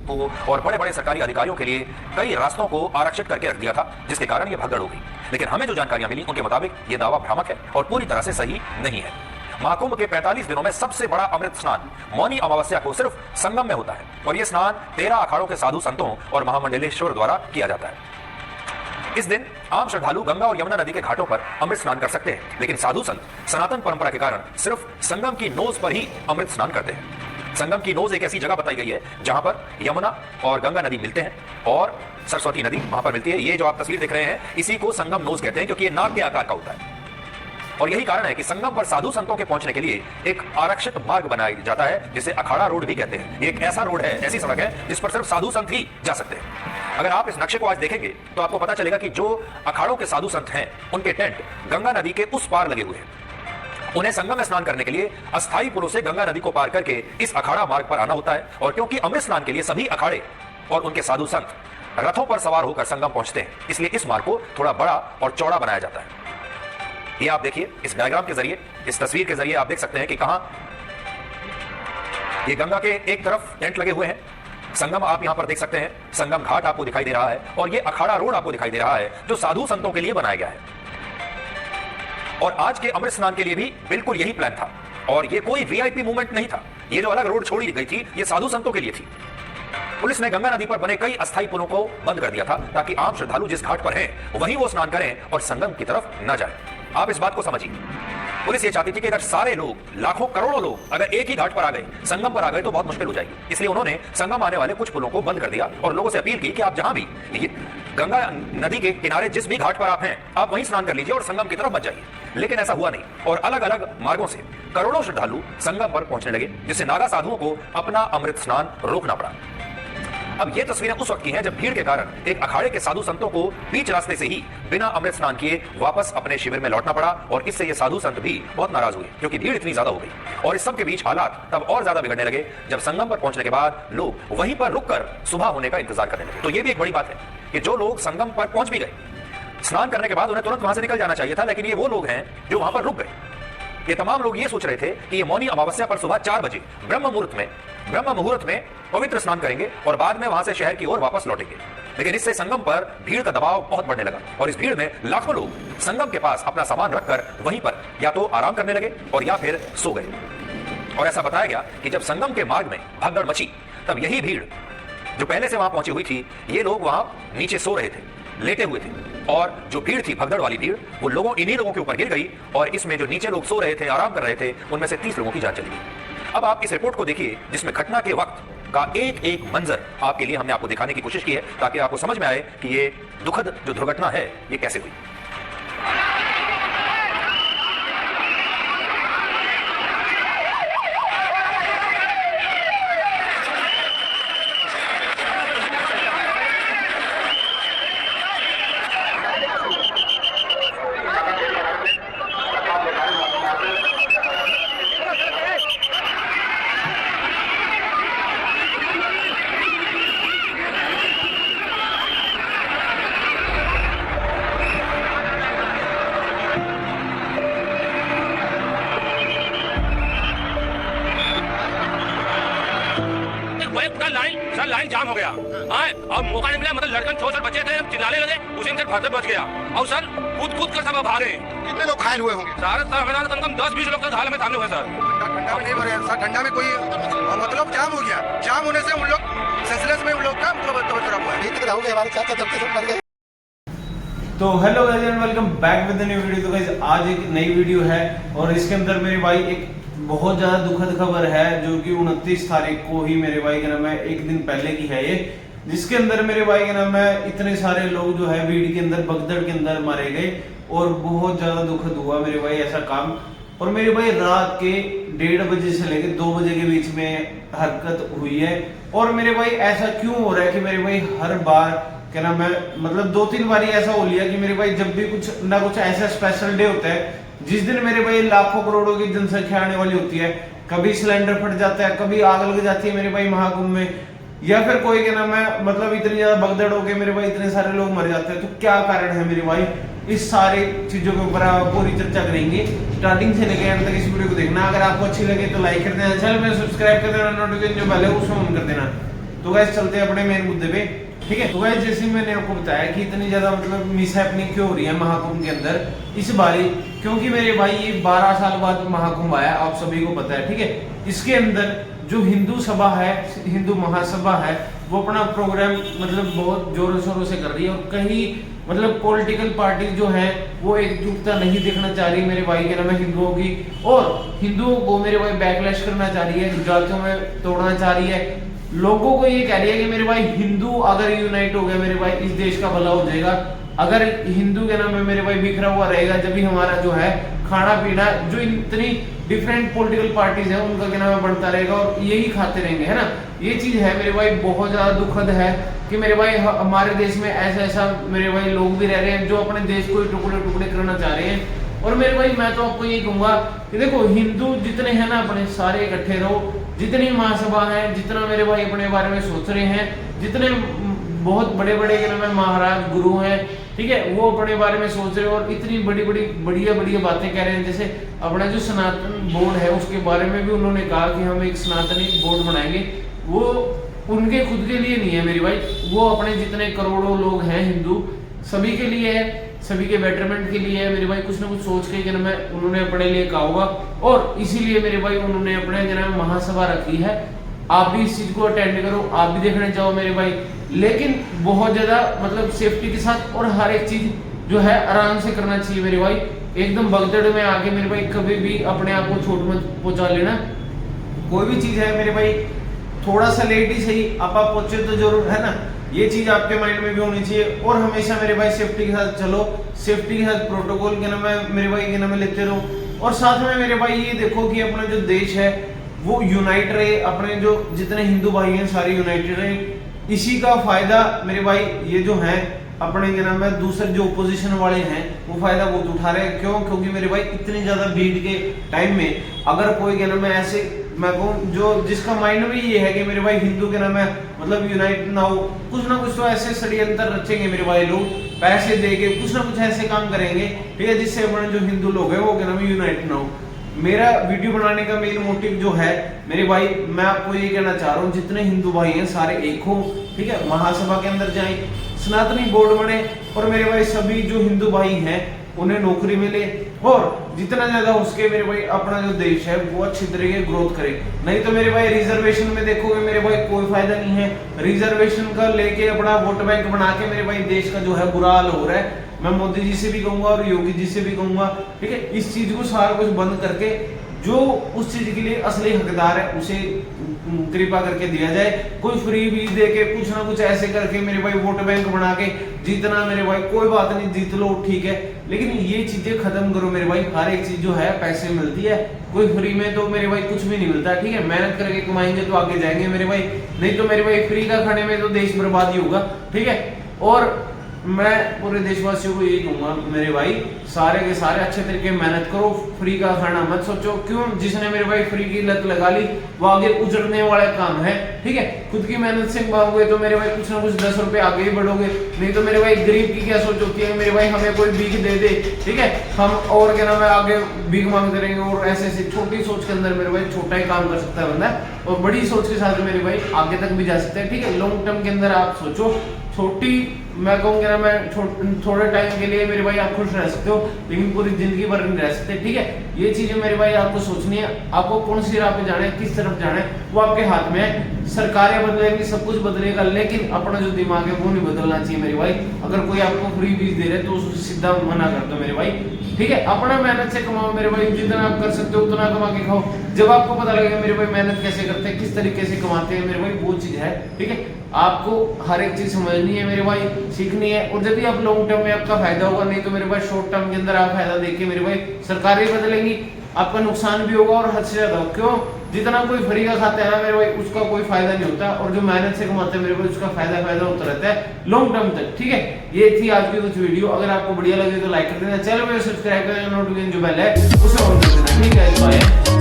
को और बड़े बड़े सरकारी अधिकारियों के लिए कई रास्तों को आरक्षित करके रख दिया था, जिसके कारण यह भगदड़ हो गई। लेकिन हमें जो जानकारियां मिली उनके मुताबिक यह दावा भ्रामक है और पूरी तरह से सही नहीं है। महाकुंभ के 45 दिनों में सबसे बड़ा अमृत स्नान मौनी अमावस्या को सिर्फ संगम में होता है और यह स्नान 13 अखाड़ों के साधु संतों और महामंडलेश्वर द्वारा किया जाता है। इस दिन आम श्रद्धालु गंगा और यमुना नदी के घाटों पर अमृत स्नान कर सकते हैं, लेकिन साधु संत सनातन परंपरा के कारण सिर्फ संगम की नोज पर ही अमृत स्नान करते हैं। संगम की नोज एक ऐसी जगह बताई गई है जहां पर यमुना और गंगा नदी मिलते हैं और सरस्वती नदी वहां पर मिलती है। ये जो आप तस्वीर देख रहे हैं इसी को संगम नोज कहते हैं, क्योंकि ये नाक के आकार का होता है। और यही कारण है कि संगम पर साधु संतों के पहुंचने के लिए एक आरक्षित मार्ग बनाया जाता है, जिसे अखाड़ा रोड भी कहते हैं। एक ऐसा रोड है, ऐसी सड़क है जिस पर सिर्फ साधु संत ही जा सकते हैं। अगर आप इस नक्शे को आज देखेंगे तो आपको पता चलेगा कि जो अखाड़ों के साधु संत हैं उनके टेंट गंगा नदी के उस पार लगे हुए हैं। उन्हें संगम में स्नान करने के लिए अस्थायी पुलों से गंगा नदी को पार करके इस अखाड़ा मार्ग पर आना होता है। और क्योंकि अमृत स्नान के लिए सभी अखाड़े और उनके साधु संत रथों पर सवार होकर संगम पहुंचते हैं, इसलिए इस मार्ग को थोड़ा बड़ा और चौड़ा बनाया जाता है। ये आप देखिए, इस डायग्राम के जरिए, इस तस्वीर के जरिए आप देख सकते हैं कि कहां ये गंगा के एक तरफ टेंट लगे हुए हैं, संगम आप यहां पर देख सकते हैं, संगम घाट आपको दिखाई दे रहा है और ये अखाड़ा रोड आपको दिखाई दे रहा है जो साधु संतों के लिए बनाया गया है। और आज के अमृत स्नान के लिए भी बिल्कुल यही प्लान था और ये कोई वीआईपी मूवमेंट नहीं था। ये जो अलग रोड छोड़ी गई थी ये साधु संतों के लिए थी। पुलिस ने गंगा नदी पर बने कई अस्थायी पुलों को बंद कर दिया था ताकि आम श्रद्धालु जिस घाट पर हैं वहीं वो स्नान करें और संगम की तरफ न जाएं। आप इस बात को समझिए, पुलिस ये चाहती थी कि अगर सारे लोग, लाखों करोड़ों लोग अगर एक ही घाट पर आ गए, संगम पर आ गए तो बहुत मुश्किल हो जाएगी। इसलिए उन्होंने संगम आने वाले कुछ पुलों को बंद कर दिया और लोगों से अपील की कि आप जहां भी गंगा नदी के किनारे जिस भी घाट पर आप हैं आप वहीं स्नान कर लीजिए और संगम की तरफ मत जाइए। लेकिन ऐसा हुआ नहीं और अलग अलग मार्गों से करोड़ों श्रद्धालु संगम पर पहुंचने लगे, जिससे नागा साधुओं को अपना अमृत स्नान रोकना पड़ा। अब ये तस्वीरें उस वक्त की हैं जब भीड़ के कारण एक अखाड़े के साधु संतों को बीच रास्ते से ही बिना अमृत स्नान किए वापस अपने शिविर में लौटना पड़ा और इससे ये साधु संत भी बहुत नाराज हुए क्योंकि भीड़ इतनी ज्यादा हो गई। और इस सब के बीच हालात तब और ज्यादा बिगड़ने लगे जब संगम पर पहुंचने के बाद लोग वहीं पर रुककर सुबह होने का इंतजार करने लगे। तो ये भी एक बड़ी बात है कि जो लोग संगम पर पहुंच भी गए, स्नान करने के बाद उन्हें तुरंत वहां से निकल जाना चाहिए था, लेकिन ये वो लोग हैं जो वहां पर रुक गए। ये तमाम लोग ये सोच रहे थे कि ये मौनी अमावस्या पर सुबह 4 बजे ब्रह्म मुहूर्त में पवित्र स्नान करेंगे और बाद में वहां से शहर की ओर वापस लौटेंगे। लेकिन इससे संगम पर भीड़ का दबाव बहुत बढ़ने लगा और इस भीड़ में लाखों लोग संगम के पास अपना सामान रखकर वहीं पर या तो आराम करने लगे और या फिर सो गए। और ऐसा बताया गया कि जब संगम के मार्ग में भगदड़ मची तब यही भीड़ जो पहले से वहां पहुंची हुई थी, ये लोग वहां नीचे सो रहे थे, लेटे हुए थे और जो भीड़ थी, भगदड़ वाली भीड़, वो इन्हीं लोगों के ऊपर गिर गई और इसमें जो नीचे लोग सो रहे थे, आराम कर रहे थे, उनमें से 30 लोगों की जान चली गई। अब आप इस रिपोर्ट को देखिए जिसमें घटना के वक्त का एक एक मंजर आपके लिए हमने आपको दिखाने की कोशिश की है ताकि आपको समझ में आए कि ये दुखद जो दुर्घटना है ये कैसे हुई। लाइन जाम हो गया। हाँ, अब मौका नहीं मिला, मतलब लड़कन छोटे बच्चे थे, चिल्लाने लगे, उसी में भागते बच गया और सर कूद कर सब भागे। कितने लोग घायल हुए होंगे? सर कम से कम 10-20 लोग तो हाल में सामने हुए सर। ठंडा में नहीं भरे सर, ठंडा में कोई मतलब जाम हो गया, जाम होने से उन लोग सेंसलेस में उन लोग का मतलब तो hello guys and welcome back with the new video. तो गाइस आज एक नई वीडियो है और इसके अंदर मेरे भाई एक बहुत ज्यादा दुखद खबर है जो कि 29 तारीख को ही मेरे भाई के नाम है, एक दिन पहले की है ये, जिसके अंदर मेरे भाई के नाम है इतने सारे लोग जो है भीड़ के अंदर, भगदड़ के अंदर मारे गए और बहुत ज्यादा दुखद हुआ मेरे भाई ऐसा काम। और मेरे भाई रात के 1:30 बजे से लेकर 2 बजे के बीच में हरकत हुई है। और मेरे भाई ऐसा क्यों हो रहा है कि मेरे भाई हर बार क्या नाम है, मतलब 2-3 बार ऐसा हो लिया कि मेरे भाई जब भी कुछ ना कुछ ऐसा स्पेशल डे होता है जिस दिन मेरे भाई लाखों करोड़ों की जनसंख्या आने वाली होती है, कभी सिलेंडर फट जाता है, कभी आग लग जाती है मेरे भाई महाकुंभ में, या फिर कोई क्या नाम है, मतलब इतनी ज्यादा भगदड़ हो गई मेरे भाई, इतने सारे लोग मर जाते हैं। तो क्या कारण है मेरे भाई, इस सारे चीजों के ऊपर पूरी चर्चा करेंगे। स्टार्टिंग से लेकर एंड तक इस वीडियो को देखना। अगर आपको अच्छी लगे तो लाइक कर देना, चैनल में सब्सक्राइब कर देना, नोटिफिकेशन जो बेल है उसको ऑन कर देना। तो गाइस चलते हैं अपने मेन मुद्दे पे, ठीक है। तो गाइस जैसे मैंने आपको बताया कि इतनी ज्यादा मतलब मिसहैपनिंग क्यों हो रही है महाकुंभ के अंदर इस बारी, क्योंकि मेरे भाई ये 12 साल बाद महाकुंभ आया, आप सभी को पता है, ठीक है। इसके अंदर जो हिंदू सभा है, हिंदू महासभा है, वो अपना प्रोग्राम मतलब बहुत जोरों शोरों से कर रही है और कहीं मतलब पॉलिटिकल पार्टी जो है वो एकजुटता नहीं दिखना चाह रही मेरे भाई के नाम है हिंदुओं की, और हिंदुओं को मेरे भाई बैकलैश करना चाह रही है, जातियों में तोड़ना चाह रही है, लोगों को ये कह रही है कि मेरे भाई हिंदू अगर यूनाइट हो गया मेरे भाई इस देश का भला हो जाएगा, अगर हिंदू के नाम में मेरे भाई बिखरा हुआ रहेगा जब भी हमारा जो है खाना पीना जो इतनी डिफरेंट पॉलिटिकल पार्टीज है उनका क्या नाम है बढ़ता रहेगा और यही खाते रहेंगे, है ना। ये चीज है मेरे भाई बहुत ज्यादा दुखद है कि मेरे भाई हमारे देश में ऐसा मेरे भाई लोग भी रह रहे हैं जो अपने देश को टुकड़े टुकड़े करना चाह रहे हैं। और मेरे भाई मैं तो आपको यही कहूंगा कि देखो हिंदू जितने हैं ना अपने सारे इकट्ठे रहो, जितनी महासभा है, जितना मेरे भाई अपने बारे में सोच रहे हैं, जितने बहुत बड़े बड़े के नाम है महाराज गुरु हैं, ठीक है, वो अपने बारे में सोच रहे हैं और इतनी बड़ी बड़ी बढ़िया बढ़िया बातें कह रहे हैं। जैसे अपना जो सनातन बोर्ड है उसके बारे में भी उन्होंने कहा कि हम एक सनातनी बोर्ड बनाएंगे, वो उनके खुद के लिए नहीं है मेरे भाई, वो अपने जितने करोड़ों लोग हैं हिंदू सभी के लिए है, सभी के बेटरमेंट के लिए है मेरे भाई। कुछ ना कुछ सोच के जन्म है उन्होंने अपने लिए कहा होगा और इसीलिए मेरे भाई उन्होंने अपने जन्म महासभा रखी है। आप भी इस चीज को अटेंड करो, आप भी देखने जाओ मेरे भाई, लेकिन बहुत ज्यादा मतलब सेफ्टी के साथ और हर एक चीज जो है आराम से करना चाहिए मेरे भाई। एकदम भगदड़ में आके मेरे भाई कभी भी अपने आप को चोट मत पहुंचा लेना। कोई भी चीज है मेरे भाई थोड़ा सा लेट ही सही आप पहुंचे तो जरूर, है ना, ये चीज आपके माइंड में भी होनी चाहिए। और हमेशा मेरे भाई सेफ्टी के साथ चलो, सेफ्टी के साथ प्रोटोकॉल के नाम है मेरे भाई के नाम लेते रहो। और साथ में मेरे भाई ये देखो कि अपना जो देश है वो यूनाइट रहे, अपने जो जितने हिंदू भाई हैं सारे यूनाइटेड रहे। इसी का फायदा मेरे भाई ये जो है अपने क्या नाम है दूसरे जो ओपोजिशन वाले हैं वो फायदा बहुत उठा रहे हैं। क्यों? क्योंकि मेरे भाई इतनी ज्यादा भीड़ के टाइम में अगर कोई क्या नाम है ऐसे मैं कहूँ जो जिसका माइंड में ये है कि मेरे भाई हिंदू के नाम है मतलब यूनाइट ना हो, कुछ ना कुछ तो ऐसे षड्यंत्र रचेंगे मेरे भाई लोग, पैसे देके कुछ ना कुछ ऐसे काम करेंगे, ठीक है, जिससे अपने जो हिंदू लोग है वो क्या नाम है यूनाइट ना हो। मेरा वीडियो बनाने का मेन मोटिव जो है मेरे भाई मैं आपको ये कहना चाह रहा हूँ जितने हिंदू भाई हैं सारे एक हो, ठीक है, महासभा के अंदर जाएं, सनातनी बोर्ड बने और मेरे भाई सभी जो हिंदू भाई हैं उन्हें नौकरी मिले और जितना ज्यादा उसके मेरे भाई अपना जो देश है वो अच्छी तरीके ग्रोथ करे। नहीं तो मेरे भाई रिजर्वेशन में देखोगे मेरे भाई कोई फायदा नहीं है, रिजर्वेशन का लेके अपना वोट बैंक बना के मेरे भाई देश का जो है बुरा हाल हो रहा है। मैं मोदी जी से भी कहूंगा और योगी जी से भी कहूंगा, ठीक है, इस चीज को सारा कुछ बंद करके जो उस चीज के लिए असली हकदार है उसे कृपा करके दिया जाए। कोई फ्री बीज दे के कुछ ना कुछ ऐसे करके मेरे भाई वोट बैंक बना के जीतना मेरे भाई कोई बात नहीं, जीत लो ठीक है, लेकिन ये चीजें खत्म करो मेरे भाई। हर एक चीज जो है पैसे मिलती है, कोई फ्री में तो मेरे भाई कुछ भी नहीं मिलता, ठीक है, मेहनत करके कमाएंगे तो आगे जाएंगे मेरे भाई, नहीं तो मेरे भाई फ्री का खाने में तो देश बर्बाद ही होगा, ठीक है। और मैं पूरे देशवासियों को यही कहूंगा मेरे भाई सारे के सारे अच्छे तरीके मेहनत करो, फ्री का खाना मत सोचो। क्यों? जिसने मेरे भाई फ्री की लत लगा ली वो आगे उजड़ने वाला काम है, ठीक है। खुद की मेहनत से कमाओगे तो मेरे भाई कुछ ना कुछ 10 रुपए आगे ही बढ़ोगे, नहीं तो मेरे भाई गरीब की क्या सोच होती है मेरे भाई हमें कोई भीख दे दे, ठीक है, हम और क्या नाम है आगे भीख मांगते रहेंगे। और ऐसे ऐसे छोटी सोच के अंदर मेरे भाई छोटा ही काम कर सकता है बंदा, और बड़ी सोच के साथ मेरे भाई आगे तक भी जा सकते हैं, ठीक है। लॉन्ग टर्म के अंदर आप सोचो, छोटी मैं कहूँगा ना मैं थोड़े टाइम के लिए मेरे भाई आप खुश रह सकते हो लेकिन पूरी जिंदगी भर नहीं रह सकते, ठीक है। ये चीजें मेरे भाई आपको सोचनी है, आपको कौन सी राह पे जाना है, किस तरफ जाना है वो आपके हाथ में है। सरकारें बदलेंगी, सब कुछ बदलेगा, लेकिन अपना जो दिमाग है वो नहीं बदलना चाहिए मेरे भाई। अगर कोई आपको फ्री बीज दे रहे तो उसको सीधा मना कर दो मेरे भाई, ठीक है। अपना मेहनत से कमाओ मेरे भाई, जितना आप कर सकते हो उतना कमा के खाओ। जब आपको पता लगेगा मेरे भाई मेहनत कैसे करते हैं, किस तरीके से कमाते हैं मेरे भाई, वो चीज है, ठीक है। आपको हर एक चीज समझनी है मेरे भाई, सीखनी है, और जब भी आप लॉन्ग टर्म में आपका फायदा होगा, नहीं तो मेरे भाई शॉर्ट टर्म के अंदर आप फायदा देख के मेरे भाई सरकारें बदलेंगी, आपका नुकसान भी होगा और हद से ज्यादा। क्यों? जितना कोई फ्री का खाता है ना मेरे भाई उसका कोई फायदा नहीं होता, और जो मेहनत से कमाते हैं मेरे भाई उसका फायदा होता रहता है लॉन्ग टर्म तक, ठीक है। ये थी आज की कुछ वीडियो, अगर आपको बढ़िया लगे तो लाइक कर देना, चैनल को सब्सक्राइब कर देना, नोटिफिकेशन जो बेल है उसे ऑन कर देना, ठीक है। बाय।